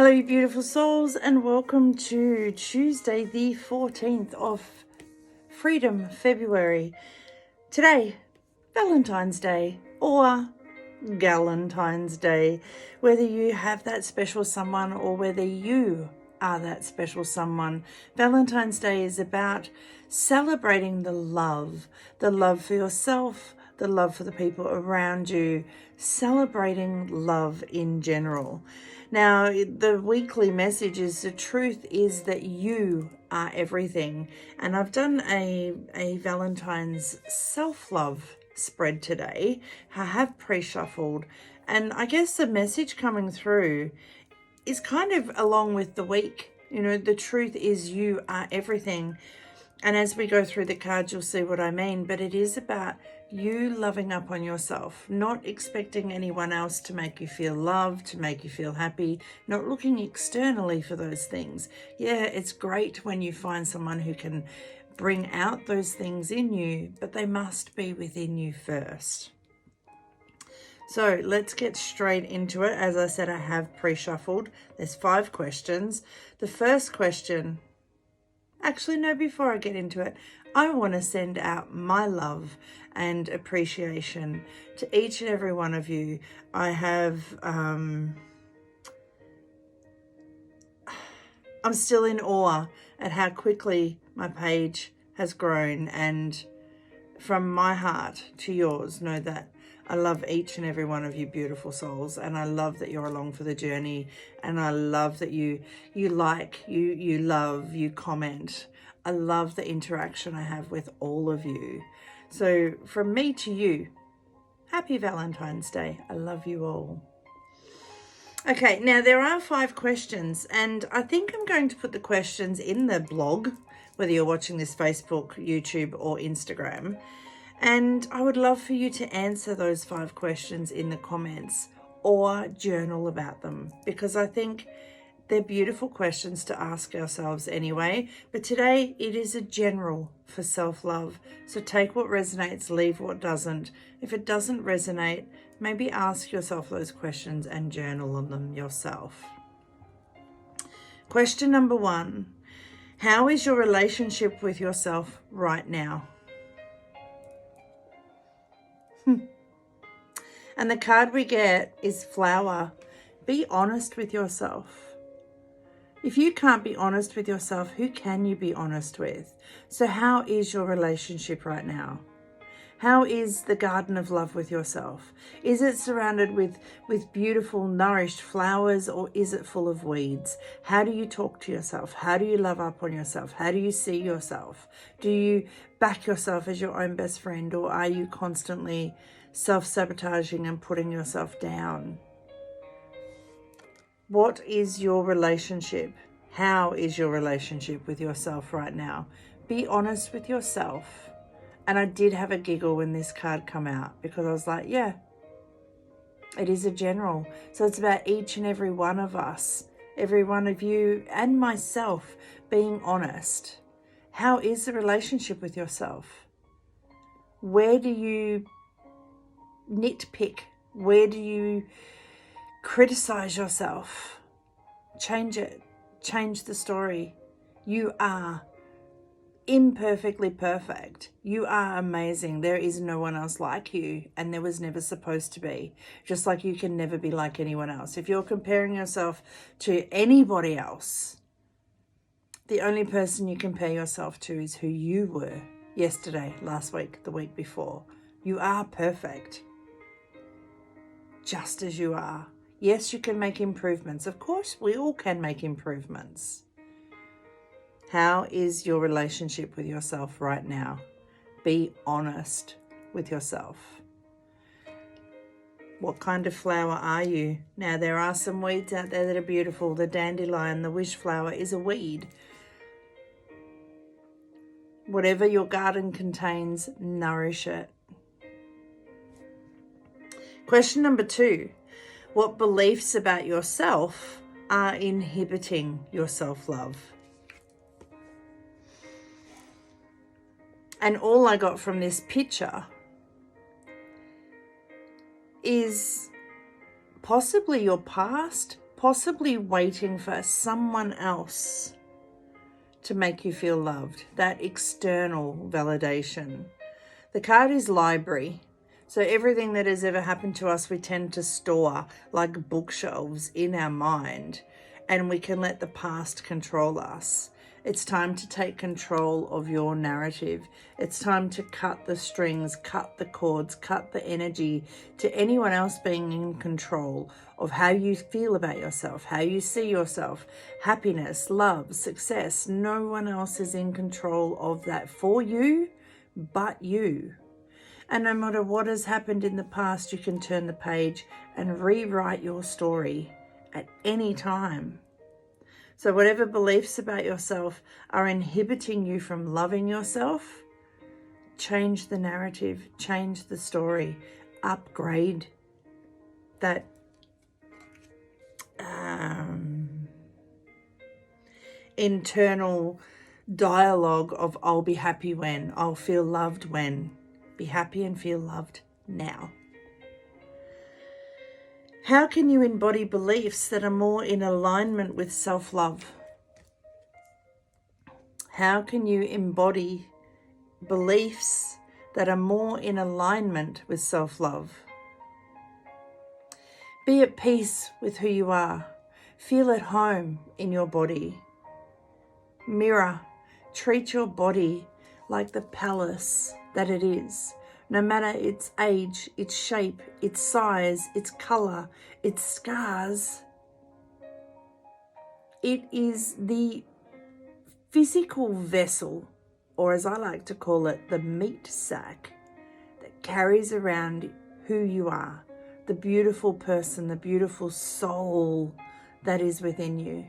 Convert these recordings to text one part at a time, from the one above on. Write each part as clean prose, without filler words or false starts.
Hello, you beautiful souls, and welcome to Tuesday, the 14th of Freedom, February. Today, Valentine's Day or Galentine's Day. Whether you have that special someone or whether you are that special someone, Valentine's Day is about celebrating the love for yourself, the love for the people around you, celebrating love in general. Now, the weekly message is the truth is that you are everything. And I've done a Valentine's self-love spread today. I have pre-shuffled. And I guess the message coming through is kind of along with the week. You know, the truth is you are everything. And as we go through the cards, you'll see what I mean. But it is about you loving up on yourself, not expecting anyone else to make you feel loved, to make you feel happy, not looking externally for those things. Yeah, it's great when you find someone who can bring out those things in you, but they must be within you first. So let's get straight into it. As I said, I have pre-shuffled. There's 5 questions. The first question, actually, no, before I get into it, I want to send out my love and appreciation to each and every one of you. I have, I'm still in awe at how quickly my page has grown, and from my heart to yours, know that I love each and every one of you beautiful souls, and I love that you're along for the journey, and I love that you like, you love, you comment. I love the interaction I have with all of you. So from me to you, happy Valentine's Day. I love you all. Okay, now there are 5 questions, and I think I'm going to put the questions in the blog, whether you're watching this Facebook, YouTube, or Instagram. And I would love for you to answer those 5 questions in the comments or journal about them, because I think they're beautiful questions to ask ourselves anyway. But today it is a general for self-love. So take what resonates, leave what doesn't. If it doesn't resonate, maybe ask yourself those questions and journal on them yourself. Question number 1. How is your relationship with yourself right now? And the card we get is Flower. Be honest with yourself. If you can't be honest with yourself, who can you be honest with? So how is your relationship right now? How is the garden of love with yourself? Is it surrounded with beautiful, nourished flowers, or is it full of weeds? How do you talk to yourself? How do you love up on yourself? How do you see yourself? Do you back yourself as your own best friend, or are you constantly self-sabotaging and putting yourself down? What is your relationship? How is your relationship with yourself right now? Be honest with yourself. And I did have a giggle when this card come out, because I was like, yeah, it is a general. So it's about each and every one of us, every one of you and myself being honest. How is the relationship with yourself? Where do you nitpick? Where do you criticize yourself? Change it. Change the story. You are imperfectly perfect. You are amazing. There is no one else like you, and there was never supposed to be. Just like you can never be like anyone else. If you're comparing yourself to anybody else, the only person you compare yourself to is who you were yesterday, last week, the week before. You are perfect, just as you are. Yes, you can make improvements. Of course, we all can make improvements. How is your relationship with yourself right now? Be honest with yourself. What kind of flower are you? Now, there are some weeds out there that are beautiful. The dandelion, the wish flower, is a weed. Whatever your garden contains, nourish it. Question number 2. What beliefs about yourself are inhibiting your self-love? And all I got from this picture is possibly your past, possibly waiting for someone else to make you feel loved, that external validation. The card is library. So everything that has ever happened to us, we tend to store like bookshelves in our mind, and we can let the past control us. It's time to take control of your narrative. It's time to cut the strings, cut the cords, cut the energy to anyone else being in control of how you feel about yourself, how you see yourself, happiness, love, success. No one else is in control of that for you but you. And no matter what has happened in the past, you can turn the page and rewrite your story at any time. So whatever beliefs about yourself are inhibiting you from loving yourself, change the narrative, change the story, upgrade that internal dialogue of I'll be happy when, I'll feel loved when. Be happy and feel loved now. How can you embody beliefs that are more in alignment with self-love? How can you embody beliefs that are more in alignment with self-love? Be at peace with who you are. Feel at home in your body. Mirror, treat your body like the palace that it is. No matter its age, its shape, its size, its color, its scars, it is the physical vessel, or as I like to call it, the meat sack that carries around who you are, the beautiful person, the beautiful soul that is within you.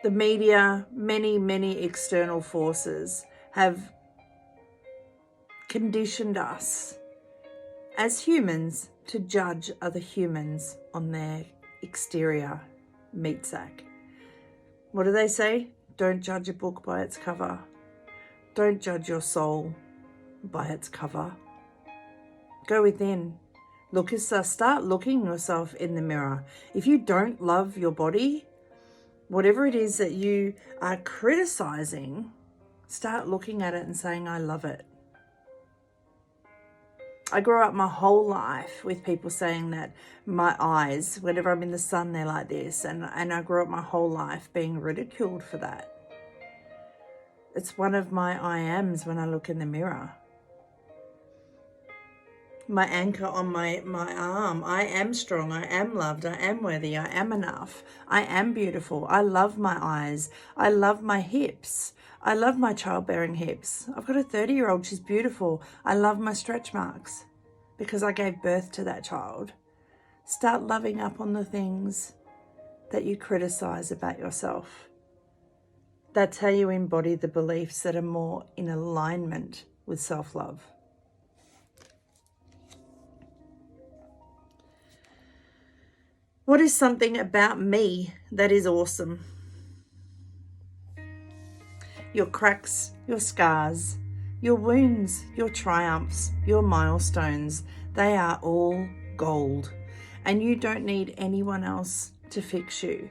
The media, many external forces have conditioned us as humans to judge other humans on their exterior meat sack. What do they say? Don't judge a book by its cover. Don't judge your soul by its cover. Go within. Start looking yourself in the mirror. If you don't love your body, whatever it is that you are criticizing, start looking at it and saying, I love it. I grew up my whole life with people saying that my eyes, whenever I'm in the sun, they're like this. And I grew up my whole life being ridiculed for that. It's one of my I ams when I look in the mirror. My anchor on my arm. I am strong. I am loved. I am worthy. I am enough. I am beautiful. I love my eyes. I love my hips. I love my childbearing hips. I've got a 30-year-old. She's beautiful. I love my stretch marks because I gave birth to that child. Start loving up on the things that you criticize about yourself. That's how you embody the beliefs that are more in alignment with self-love. What is something about me that is awesome? Your cracks, your scars, your wounds, your triumphs, your milestones, they are all gold. And you don't need anyone else to fix you.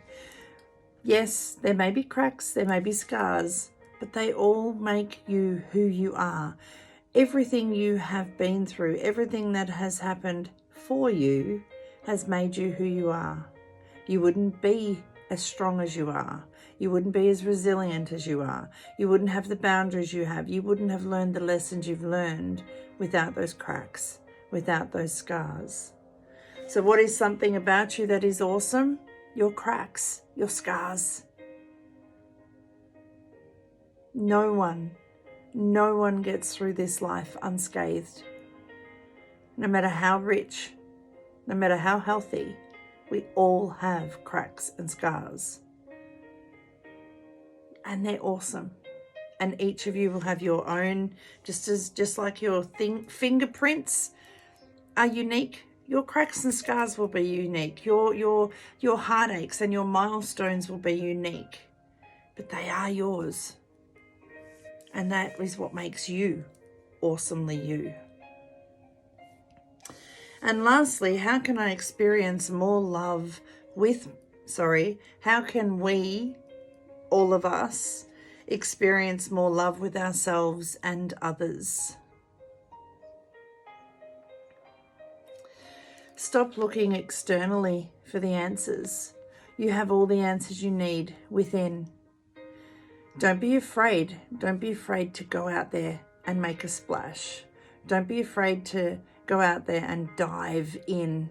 Yes, there may be cracks, there may be scars, but they all make you who you are. Everything you have been through, everything that has happened for you has made you who you are. You wouldn't be as strong as you are. You wouldn't be as resilient as you are. You wouldn't have the boundaries you have. You wouldn't have learned the lessons you've learned without those cracks, without those scars. So what is something about you that is awesome? Your cracks, your scars. No one gets through this life unscathed. No matter how rich, no matter how healthy, we all have cracks and scars. And they're awesome. And each of you will have your own, just like your fingerprints are unique. Your cracks and scars will be unique. Your heartaches and your milestones will be unique. But they are yours. And that is what makes you awesomely you. And lastly, how can I experience more love how can we, all of us, experience more love with ourselves and others? Stop looking externally for the answers. You have all the answers you need within. Don't be afraid. Don't be afraid to go out there and make a splash. Don't be afraid to go out there and dive in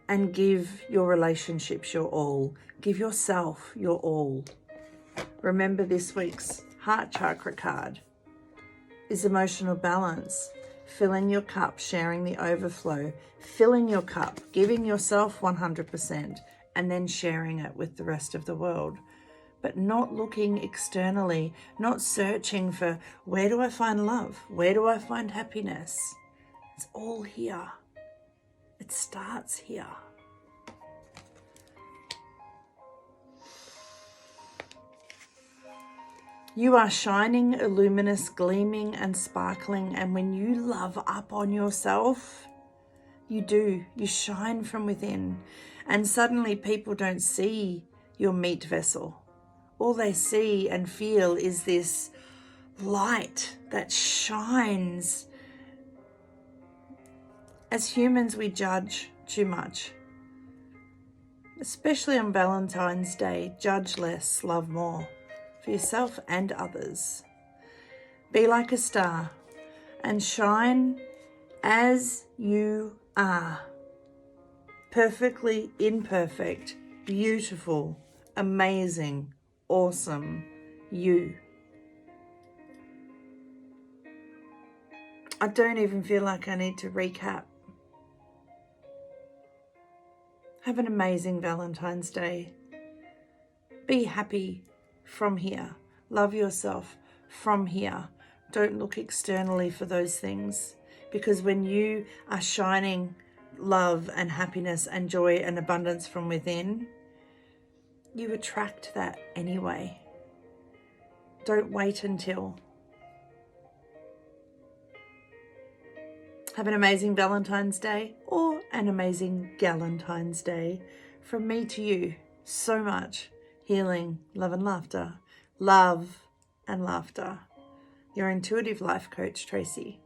and give your relationships your all. Give yourself your all. Remember, this week's heart chakra card is emotional balance. Filling your cup, sharing the overflow, filling your cup, giving yourself 100%, and then sharing it with the rest of the world. But not looking externally, not searching for, where do I find love? Where do I find happiness? It's all here. It starts here. You are shining, luminous, gleaming and sparkling. And when you love up on yourself, you shine from within. And suddenly people don't see your meat vessel. All they see and feel is this light that shines. As humans, we judge too much. Especially on Valentine's Day, judge less, love more. For yourself and others. Be like a star and shine as you are. Perfectly imperfect, beautiful, amazing, awesome, you. I don't even feel like I need to recap. Have an amazing Valentine's Day. Be happy from here. Love yourself from here. Don't look externally for those things, because when you are shining love and happiness and joy and abundance from within, you attract that anyway. Don't wait until. Have an amazing Valentine's Day, or an amazing Galentine's Day. From me to you, so much healing, love and laughter. Love and laughter. Your intuitive life coach, Tracy.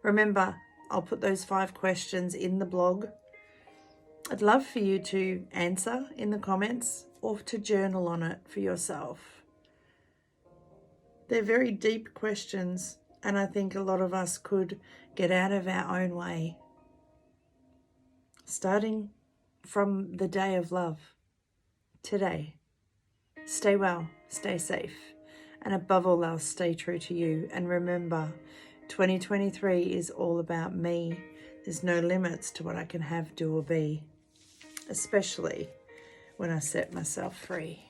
Remember, I'll put those 5 questions in the blog. I'd love for you to answer in the comments or to journal on it for yourself. They're very deep questions, and I think a lot of us could get out of our own way. Starting from the day of love, today. Stay well, stay safe, and above all else, stay true to you. And remember, 2023 is all about me. There's no limits to what I can have, do, or be, especially when I set myself free.